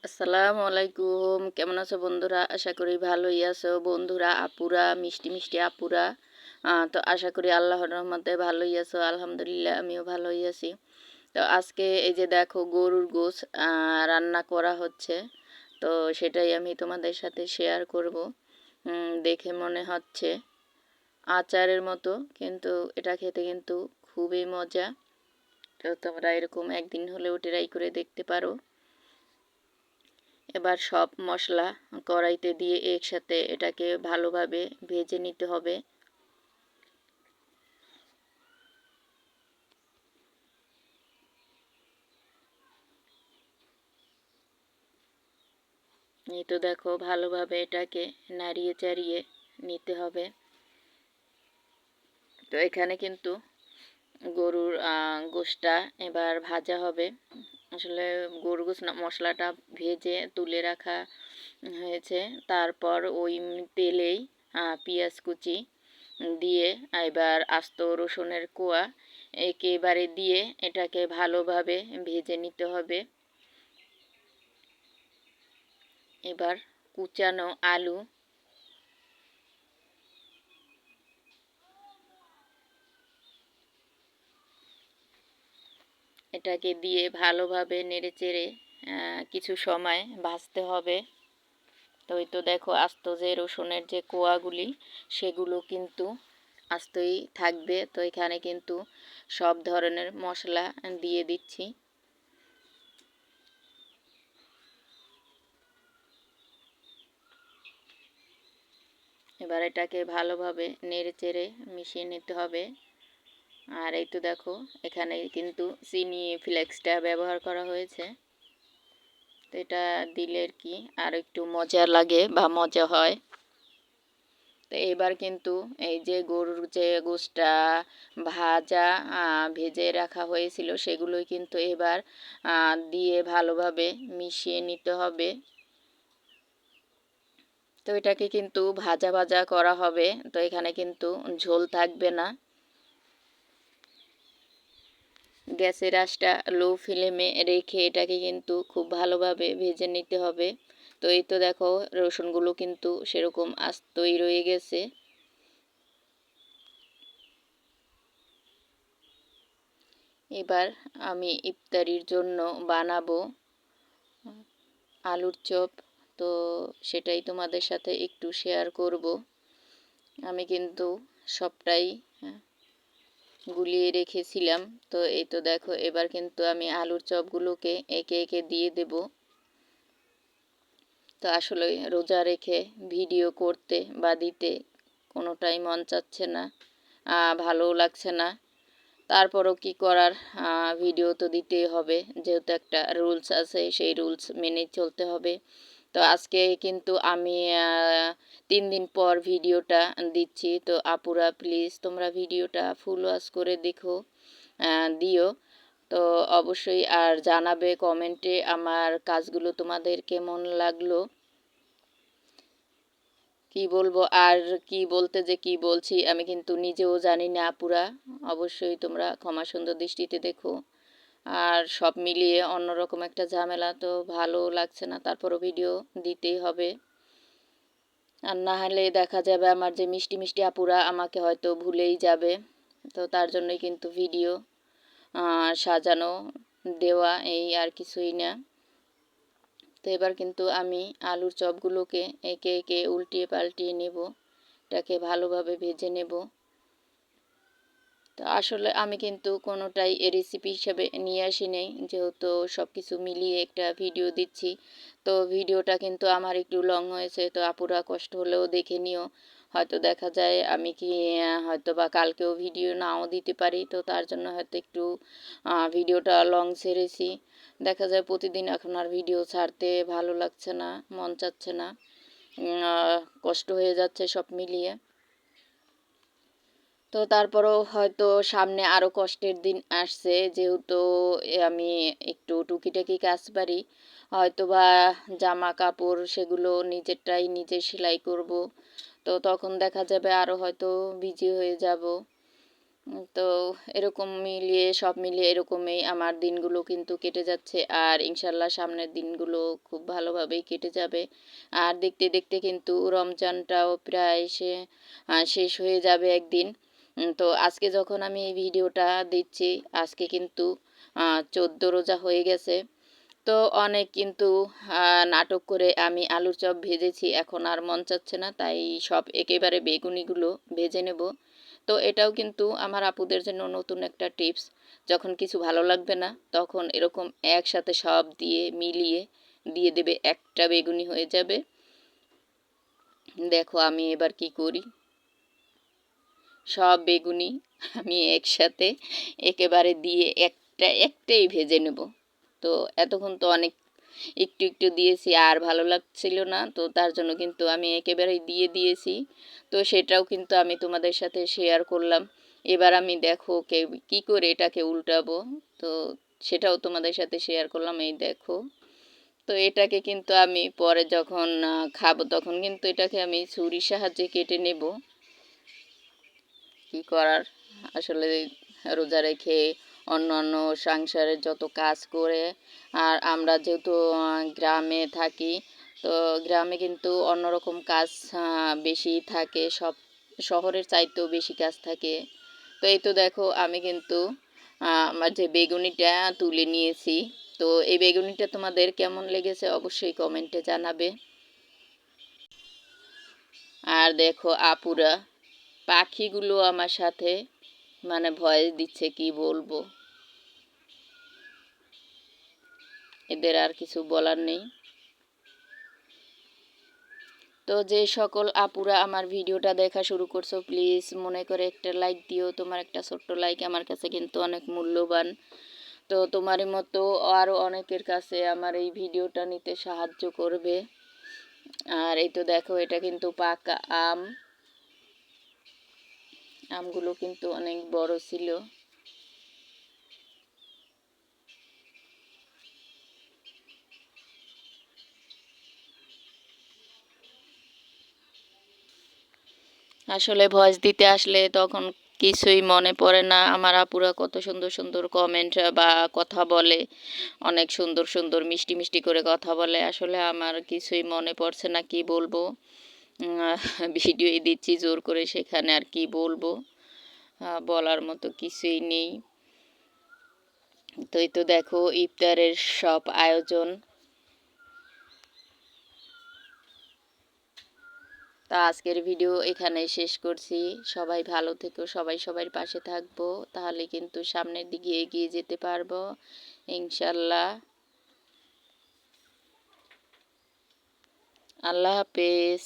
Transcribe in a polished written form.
আসসালামু আলাইকুম। কেমন আছো বন্ধুরা? আশা করি ভালোই আছো বন্ধুরা, আপুরা, মিষ্টি মিষ্টি আপুরা। তো আশা করি আল্লাহর রহমতে ভালোই আছো। আলহামদুলিল্লাহ আমিও ভালোই আছি। তো আজকে এই যে দেখো গরুর গোশ রান্না করা হচ্ছে। তো সেটাই আমি তোমাদের সাথে শেয়ার করব। দেখে মনে হচ্ছে আচারের মতো, কিন্তু এটা খেতে কিন্তু খুবই মজা। তো তোমরা এরকম একদিন হলেও ট্রাই করে দেখতে পারো। এবার সব মশলা কড়াইতে দিয়ে একসাথে এটাকে ভালোভাবে ভেজে নিতে হবে। এই তো দেখো ভালোভাবে এটাকে নাড়িয়ে চাড়িয়ে নিতে হবে। তো এখানে কিন্তু গরুর গোশটা এবার ভাজা হবে। আসলে গরুর গোশ মশলাটা ভেজে তুলে রাখা হয়েছে। তারপর ওই তেলেই পেঁয়াজ কুচি দিয়ে এবার আস্ত রসুনের কোয়া একেবারে দিয়ে এটাকে ভালোভাবে ভেজে নিতে হবে। এবার কুচানো আলু এটাকে দিয়ে ভালোভাবে নেড়েচেড়ে কিছু সময় ভাজতে হবে। তো এই তো দেখো আস্ত যে রসুনের যে কোয়াগুলি সেগুলো কিন্তু আস্তই থাকবে। তো এখানে কিন্তু সব ধরনের মশলা দিয়ে দিচ্ছি। এবার এটাকে ভালোভাবে নেড়েচেড়ে মিশিয়ে নিতে হবে। আর এই তো দেখো এখানে কিন্তু চিনি ফ্লেক্সটা ব্যবহার করা হয়েছে। তো এটা দিলে আর কি আর একটু মজা লাগে বা মজা হয়। তো এবার কিন্তু এই যে গরুর যে গোশটা ভাজা ভেজে রাখা হয়েছিল সেগুলোই কিন্তু এবার দিয়ে ভালোভাবে মিশিয়ে নিতে হবে। তো এটাকে কিন্তু ভাজা ভাজা করা হবে। তো এখানে কিন্তু ঝোল থাকবে না। গ্যাসের আঁচটা লো ফ্লেমে রেখে এটাকে কিন্তু খুব ভালোভাবে ভেজে নিতে হবে। তো এই তো দেখো রসুনগুলো কিন্তু সেরকম আস্তই রয়ে গেছে। এবার আমি ইফতারির জন্য বানাবো আলুর চপ। তো সেটাই তোমাদের সাথে একটু শেয়ার করব। আমি কিন্তু সবটাই গুলিয়ে রেখেছিলাম। তো এই তো দেখো এবার কিন্তু আমি আলুর চপগুলোকে একে একে দিয়ে দেব। তো আসলে রোজা রেখে ভিডিও করতে বা দিতে কোনোটাই মন চাচ্ছে না, ভালোও লাগছে না। তারপরও কি করার, ভিডিও তো দিতেই হবে, যেহেতু একটা রুলস আছে সেই রুলস মেনে চলতে হবে। তো আজকে কিন্তু আমি 3 দিন পর ভিডিওটা দিচ্ছি। তো আপুরা প্লিজ তোমরা ভিডিওটা ফুল ওয়াচ করে দেখো, দিও। তো অবশ্যই আর জানাবে কমেন্টে আমার কাজগুলো তোমাদের কেমন লাগলো। কি বলবো আর কি বলতে যে কি বলছি আমি কিন্তু নিজেও জানি না আপুরা। অবশ্যই তোমরা ক্ষমা সুন্দর দৃষ্টিতে দেখো। আর সব মিলিয়ে অন্যরকম একটা ঝামেলা, তো ভালো লাগছে না, তারপরও ভিডিও দিতেই হবে। আর না হলে দেখা যাবে আমার যে মিষ্টি মিষ্টি আপুরা আমাকে হয়তো ভুলেই যাবে। তো তার জন্যই কিন্তু ভিডিও সাজানো দেওয়া, এই আর কিছুই না। তো এবার কিন্তু আমি আলুর চপগুলোকে একে একে উল্টিয়ে পাল্টিয়ে নেব, এটাকে ভালোভাবে ভেজে নেব। তো আসলে আমি কিন্তু কোনোটাই রেসিপি হিসেবে নিয়ে আসি নেই, যেহেতু সব কিছু মিলিয়ে একটা ভিডিও দিচ্ছি। তো ভিডিওটা কিন্তু আমার একটু লং হয়েছে, তো আপুরা কষ্ট হলেও দেখে নিও। হয়তো দেখা যায় আমি কি হয়তো বা কালকেও ভিডিও নাও দিতে পারি, তো তার জন্য হয়তো একটু ভিডিওটা লং ছেড়েছি। দেখা যায় প্রতিদিন এখন আর ভিডিও ছাড়তে ভালো লাগছে না, মন চাচ্ছে না, কষ্ট হয়ে যাচ্ছে সব মিলিয়ে। তো তারপরও হয়তো সামনে আরও কষ্টের দিন আসছে, যেহেতু আমি একটু টুকিটাকি কাজ পারি, হয়তো বা জামা কাপড় সেগুলো নিজেরটাই নিজে সেলাই করব। তো তখন দেখা যাবে আরও হয়তো বিজি হয়ে যাব। তো এরকম মিলিয়ে সব মিলিয়ে এরকমই আমার দিনগুলো কিন্তু কেটে যাচ্ছে, আর ইনশাল্লাহ সামনের দিনগুলো খুব ভালোভাবেই কেটে যাবে। আর দেখতে দেখতে কিন্তু রমজানটাও প্রায় শেষ হয়ে যাবে একদিন। তো আজকে যখন আমি এই ভিডিওটা দিচ্ছি, আজকে কিন্তু 14 রোজা হয়ে গেছে। তো অনেক কিন্তু নাটক করে আমি আলুর চপ ভেজেছি, এখন আর মন চাচ্ছে না, তাই সব একেবারে বেগুনিগুলো ভেজে নেব। তো এটাও কিন্তু আমার আপুদের জন্য নতুন একটা টিপস, যখন কিছু ভালো লাগবে না তখন এরকম একসাথে সব দিয়ে মিলিয়ে দিয়ে দেবে, একটা বেগুনি হয়ে যাবে। দেখো আমি এবার কি করি, সব বেগুনি আমি একসাথে একেবারে দিয়ে একটাই ভেজে নেব। তো এতক্ষণ তো অনেক একটু একটু দিয়েছি, আর ভালো লাগছিল না, তো তার জন্য কিন্তু আমি একেবারেই দিয়ে দিয়েছি। তো সেটাও কিন্তু আমি তোমাদের সাথে শেয়ার করলাম। এবার আমি দেখো কী করে এটাকে উল্টাবো, তো সেটাও তোমাদের সাথে শেয়ার করলাম। এই দেখো, তো এটাকে কিন্তু আমি পরে যখন খাবো তখন কিন্তু এটাকে আমি ছুরির সাহায্যে কেটে নেব। কি করার, আসলে রোজা রেখে অন্য অন্য সংসারের যত কাজ করে, আর আমরা যেহেতু গ্রামে থাকি, তো গ্রামে কিন্তু অন্যরকম কাজ বেশি থাকে, সব শহরের চাইতেও বেশি কাজ থাকে। তো এই তো দেখো আমি কিন্তু আমার যে বেগুনিটা তুলে নিয়েছি। তো এই বেগুনিটা তোমাদের কেমন লেগেছে অবশ্যই কমেন্টে জানাবে। আর দেখো আপুরা পাখিগুলো আমার সাথে মানে ভয়েস দিচ্ছে, কি বলবো, এদের আর কিছু বলার নেই। তো যে সকল আপুরা আমার ভিডিওটা দেখা শুরু করছো, প্লিজ মনে করে একটা লাইক দিও। তোমার একটা ছোট্ট লাইক আমার কাছে কিন্তু অনেক মূল্যবান। তো তোমারই মতো আরও অনেকের কাছে আমার এই ভিডিওটা নিতে সাহায্য করবে। আর এই তো দেখো এটা কিন্তু পাকা আমগুলো কিন্তু অনেক বড় ছিল। আসলে ভয়েস দিতে আসলে তখন কিছুই মনে পড়ে না। আমার আপুরা কত সুন্দর সুন্দর কমেন্ট বা কথা বলে, অনেক সুন্দর সুন্দর মিষ্টি মিষ্টি করে কথা বলে, আসলে আমার কিছুই মনে পড়ছে না কি বলবো। ভিডিও দিচ্ছি জোর করে, সেখানে আর কি বলবো, বলার মতো কিছুই নেই। তো এই তো দেখো ইফতারের সব আয়োজন। তা আজকের ভিডিও এখানেই শেষ করছি। সবাই ভালো থেকো, সবাই সবার পাশে থাকবো, তাহলে কিন্তু সামনের দিকে এগিয়ে যেতে পারবো ইনশাল্লাহ। আল্লাহ হাফেজ।